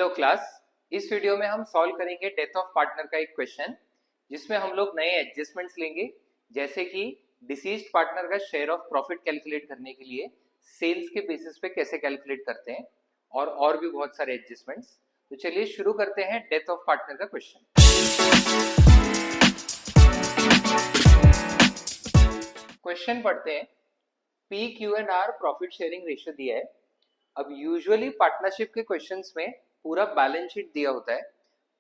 Hello class. इस video में हम सॉल्व करेंगे डेथ ऑफ पार्टनर का एक क्वेश्चन, जिसमें हम लोग नए एडजस्टमेंट्स लेंगे, जैसे कि डिसीज्ड पार्टनर का शेयर ऑफ प्रॉफिट कैलकुलेट करने के लिए सेल्स के बेसिस पे कैसे कैलकुलेट करते हैं, और भी बहुत सारे एडजस्टमेंट्स। तो चलिए शुरू करते हैं डेथ ऑफ पार्टनर का क्वेश्चन। क्वेश्चन पढ़ते हैं। P Q and R profit sharing ratio दिया है। अब यूजुअली पार्टनरशिप के क्वेश्चंस में पूरा बैलेंस शीट दिया होता है,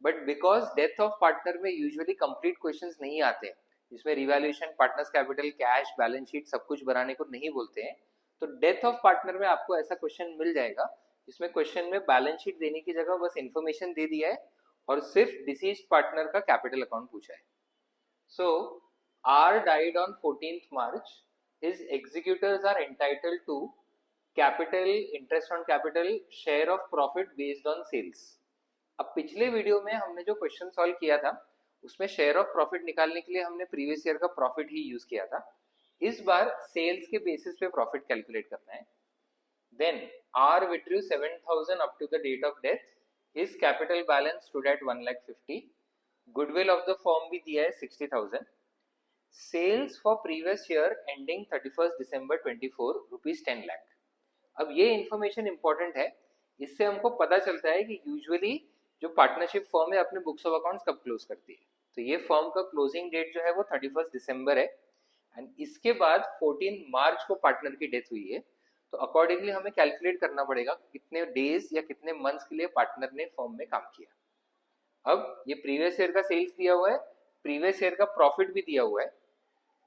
but because death of partner में यूजुअली कंप्लीट क्वेश्चंस नहीं आते हैं, जिसमें revaluation, partners capital, cash, balance sheet सब कुछ बनाने को नहीं बोलते हैं। तो डेथ ऑफ पार्टनर में आपको ऐसा क्वेश्चन मिल जाएगा जिसमें क्वेश्चन में बैलेंस शीट देने की जगह बस इंफॉर्मेशन दे दिया है और सिर्फ डिसीज्ड पार्टनर का कैपिटल अकाउंट पूछा है। So R died on 14th March. His executors are entitled to capital, interest on capital, share of profit based on sales. अब पिछले वीडियो में हमने जो क्वेश्चन सॉल्व किया था उसमें शेयर ऑफ प्रॉफिट निकालने के लिए हमने प्रीवियस ईयर का प्रॉफिट ही यूज किया था। इस बार सेल्स के बेसिस पे प्रॉफिट कैलकुलेट करना है। Then R withdrew 7,000 up to the date of death. His capital balance stood at 1,50,000। Goodwill of the firm भी दिया है 60,000। Sales for previous year ending 31 December 24 rupees 10 lakh. अब ये इन्फॉर्मेशन इंपॉर्टेंट है, इससे हमको पता चलता है कि यूजुअली जो पार्टनरशिप फर्म है अपने बुक्स ऑफ अकाउंट्स कब क्लोज करती है। तो ये फर्म का क्लोजिंग डेट जो है वो 31 दिसंबर है, एंड इसके बाद 14 मार्च को पार्टनर की डेथ हुई है। तो अकॉर्डिंगली हमें कैलकुलेट करना पड़ेगा कितने डेज या कितने मंथ्स के लिए पार्टनर ने फर्म में काम किया। अब ये प्रीवियस ईयर का सेल्स दिया हुआ है, प्रीवियस ईयर का प्रॉफिट भी दिया हुआ है,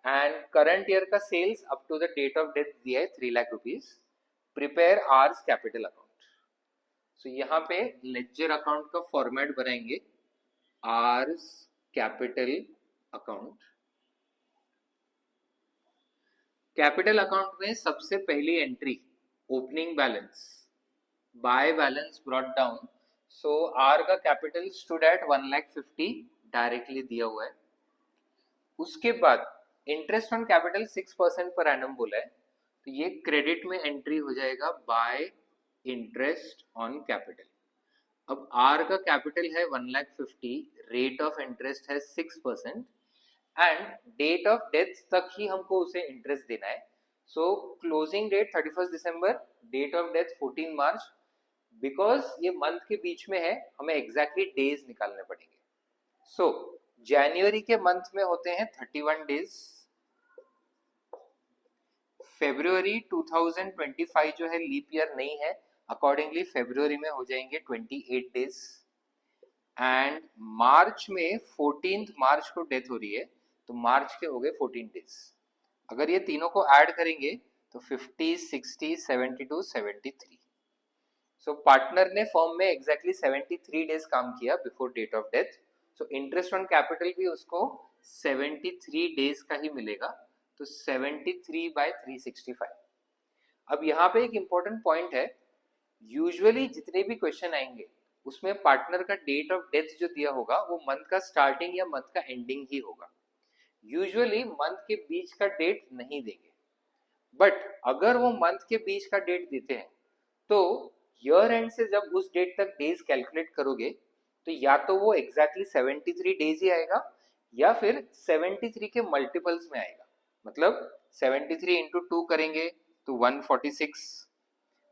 एंड करंट ईयर का sales up to the date of death दिया है 3 lakh rupees. Prepare R's capital account. So यहाँ पे लेजर अकाउंट का फॉर्मेट बनाएंगे, R's capital account. Capital account में सबसे पहली entry opening balance, by balance brought down. So R का कैपिटल स्टूड एट 1,50,000 डायरेक्टली दिया हुआ है। उसके बाद interest on capital 6% per annum बोला है, तो ये क्रेडिट में एंट्री हो जाएगा बाय इंटरेस्ट ऑन कैपिटल। अब आर का कैपिटल है 1,50,000, रेट ऑफ इंटरेस्ट है 6%, एंड डेट ऑफ डेथ तक ही हमको उसे इंटरेस्ट देना है। So closing date 31 December, date of death 14 March. Because ये मंथ के बीच में है, हमें एग्जैक्टली डेज निकालने पड़ेंगे। सो जनवरी के मंथ में होते हैं 31 डेज, फेब्रुअरी 2025 जो है लीप ईयर नहीं है, अकॉर्डिंगली फेब्रुअरी में हो जाएंगे 28 डेज, एंड मार्च में 14th मार्च को डेथ हो रही है, तो मार्च के हो गए 14 डेज। अगर ये तीनों को ऐड करेंगे तो 50, 60, 72, 73। सो पार्टनर ने फर्म में एग्जैक्टली 73 डेज काम किया before date of death. So interest on capital भी उसको 73 डेज का ही मिलेगा, तो 73/365। अब यहाँ पे एक इंपॉर्टेंट पॉइंट है, यूजुअली जितने भी क्वेश्चन आएंगे उसमें पार्टनर का डेट ऑफ डेथ जो दिया होगा वो मंथ का स्टार्टिंग या मंथ का एंडिंग ही होगा। यूजुअली मंथ के बीच का डेट नहीं देंगे, बट अगर वो मंथ के बीच का डेट देते हैं तो ईयर एंड से जब उस डेट तक डेज कैलकुलेट करोगे तो या तो वो एग्जैक्टली 73 डेज ही आएगा या फिर 73 के मल्टीपल्स में आएगा। मतलब 73 इंटू 2 करेंगे तो 146,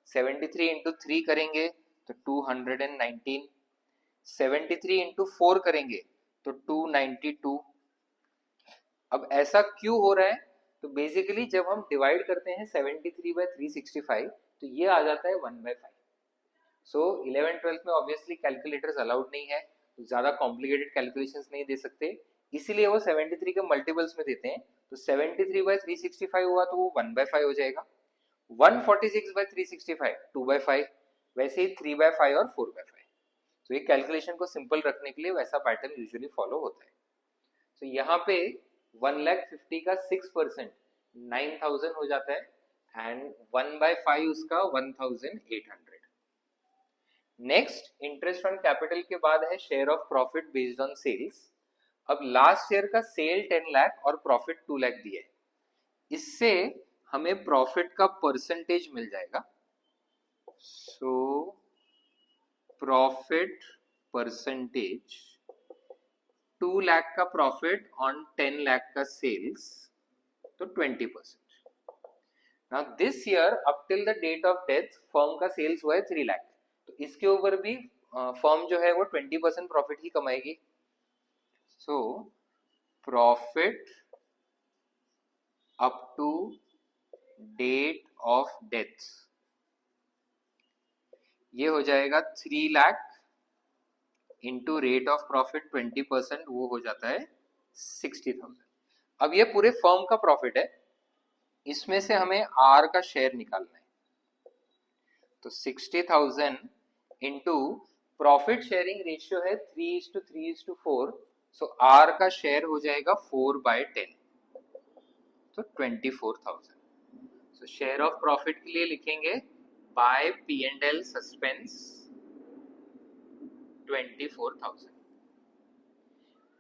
73 इंटू 3 करेंगे तो 219, 73 इंटू 4 करेंगे तो 292। अब ऐसा क्यों हो रहा है? तो बेसिकली जब हम डिवाइड करते हैं 73/365 तो ये आ जाता है 1/5। सो 11th-12th में ऑब्वियसली कैलकुलेटर्स अलाउड नहीं है, तो ज्यादा कॉम्प्लिकेटेड कैलकुलेशंस नहीं दे सकते, इसीलिए वो 73 के मल्टीपल्स में देते हैं। तो 73/365 हुआ तो वो 1/5 हो जाएगा। 146/365 2/5, वैसे ही 3/5 और 4/5। तो ये कैलकुलेशन को सिंपल रखने के लिए वैसा पैटर्न यूजुअली फॉलो होता है। तो यहाँ पे 1,50,000 का 6% 9,000 हो जाता है, एंड 1/5 उसका 1,800। नेक्स्ट इंटरेस्ट ऑन कैपिटल के बाद है share of profit based on sales. अब लास्ट ईयर का सेल 10 लाख और प्रॉफिट 2 लाख दिया है, इससे हमें प्रॉफिट का परसेंटेज मिल जाएगा। सो प्रॉफिट परसेंटेज 2 लाख का प्रॉफिट ऑन 10 लाख का सेल्स, तो 20%. Now this year up till the date of death firm का सेल्स हुआ है 3 लाख, तो इसके ऊपर भी फर्म जो है वो 20% प्रॉफिट ही कमाएगी. So profit up to date of death ये हो जाएगा 3 lakh into rate of profit 20%, वो हो जाता है 60,000. अब ये पूरे फर्म का प्रॉफिट है, इसमें से हमें आर का शेयर निकालना है. तो 60,000 इंटू प्रॉफिट शेयरिंग रेशियो है 3:3:4, सो आर का शेयर हो जाएगा 4/10, तो 24,000. सो शेयर ऑफ प्रॉफिट के लिए लिखेंगे by P&L suspense 24,000.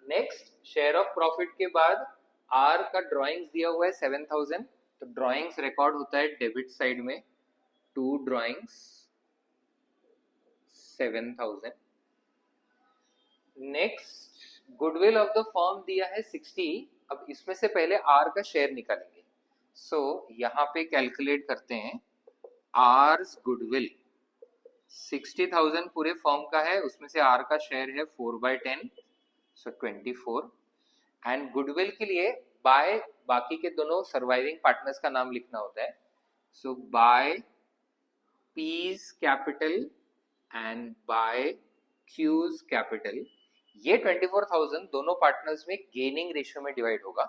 Next share of profit के बाद आर का ड्राइंग्स दिया हुआ है 7,000, तो ड्राइंग्स रिकॉर्ड होता है डेबिट साइड में, 2 drawings 7,000. Next goodwill of the firm दिया है 60. अब इसमें से पहले आर का शेयर निकालेंगे. सो यहाँ पे कैलकुलेट करते हैं आर्स गुडविल. 60,000 पूरे फर्म का है, उसमें से आर का शेयर है 4/10, सो 24. एंड गुडविल के लिए बाय बाकी के दोनों सर्वाइविंग पार्टनर्स का नाम लिखना होता है. So by P's capital and by Q's capital, ये 24,000 दोनों पार्टनर्स में गेनिंग रेशियो में डिवाइड होगा.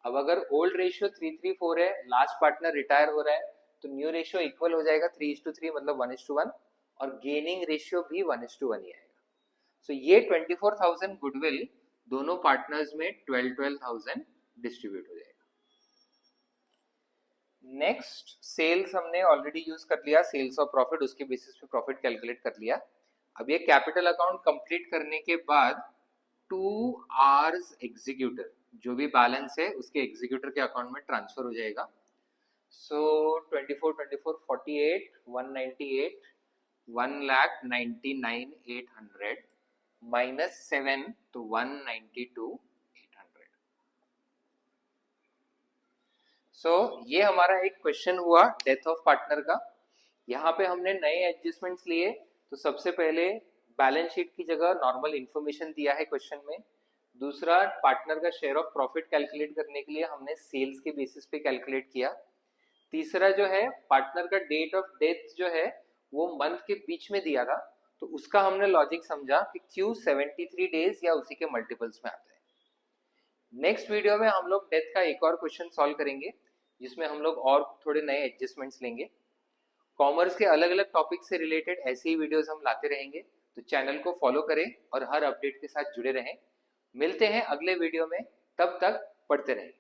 अब अगर ओल्ड रेशियो 3:3:4 है, लास्ट पार्टनर रिटायर हो रहा है, तो न्यू रेशियो इक्वल हो जाएगा 3:3, मतलब 1:1, और गेनिंग रेशियो भी 1:1 ही आएगा. सो ये 24,000 गुडविल दोनों पार्टनर्स में 12,000 डिस्ट्रीब्यूट हो जाएगा. नेक्स्ट सेल्स हमने ऑलरेडी यूज कर लिया, सेल्स ऑफ प्रॉफिट, उसके बेसिस पे प्रॉफिट कैलकुलेट कर लिया. अब ये कैपिटल अकाउंट कंप्लीट करने के बाद 2 आवर्स एग्जीक्यूटर, जो भी बैलेंस है उसके एग्जीक्यूटर के अकाउंट में ट्रांसफर हो जाएगा. सो 24 24 48 198 1,99,800 माइनस 7, तो 192,800. सो ये हमारा एक क्वेश्चन हुआ डेथ ऑफ पार्टनर का. यहाँ पे हमने नए एडजस्टमेंट्स लिए. तो सबसे पहले बैलेंस शीट की जगह नॉर्मल इंफॉर्मेशन दिया है क्वेश्चन में. दूसरा, पार्टनर का शेयर ऑफ प्रॉफिट कैलकुलेट करने के लिए हमने सेल्स के बेसिस पे कैलकुलेट किया. तीसरा जो है पार्टनर का डेट ऑफ डेथ जो है वो मंथ के बीच में दिया था, तो उसका हमने लॉजिक समझा कि क्यों 73 डेज या उसी के मल्टीपल्स में आता है. नेक्स्ट वीडियो में हम लोग डेथ का एक और क्वेश्चन सॉल्व करेंगे, जिसमें हम लोग और थोड़े नए एडजस्टमेंट्स लेंगे. कॉमर्स के अलग अलग टॉपिक से रिलेटेड ऐसे ही वीडियोस हम लाते रहेंगे, तो चैनल को फॉलो करें और हर अपडेट के साथ जुड़े रहें. मिलते हैं अगले वीडियो में, तब तक पढ़ते रहें.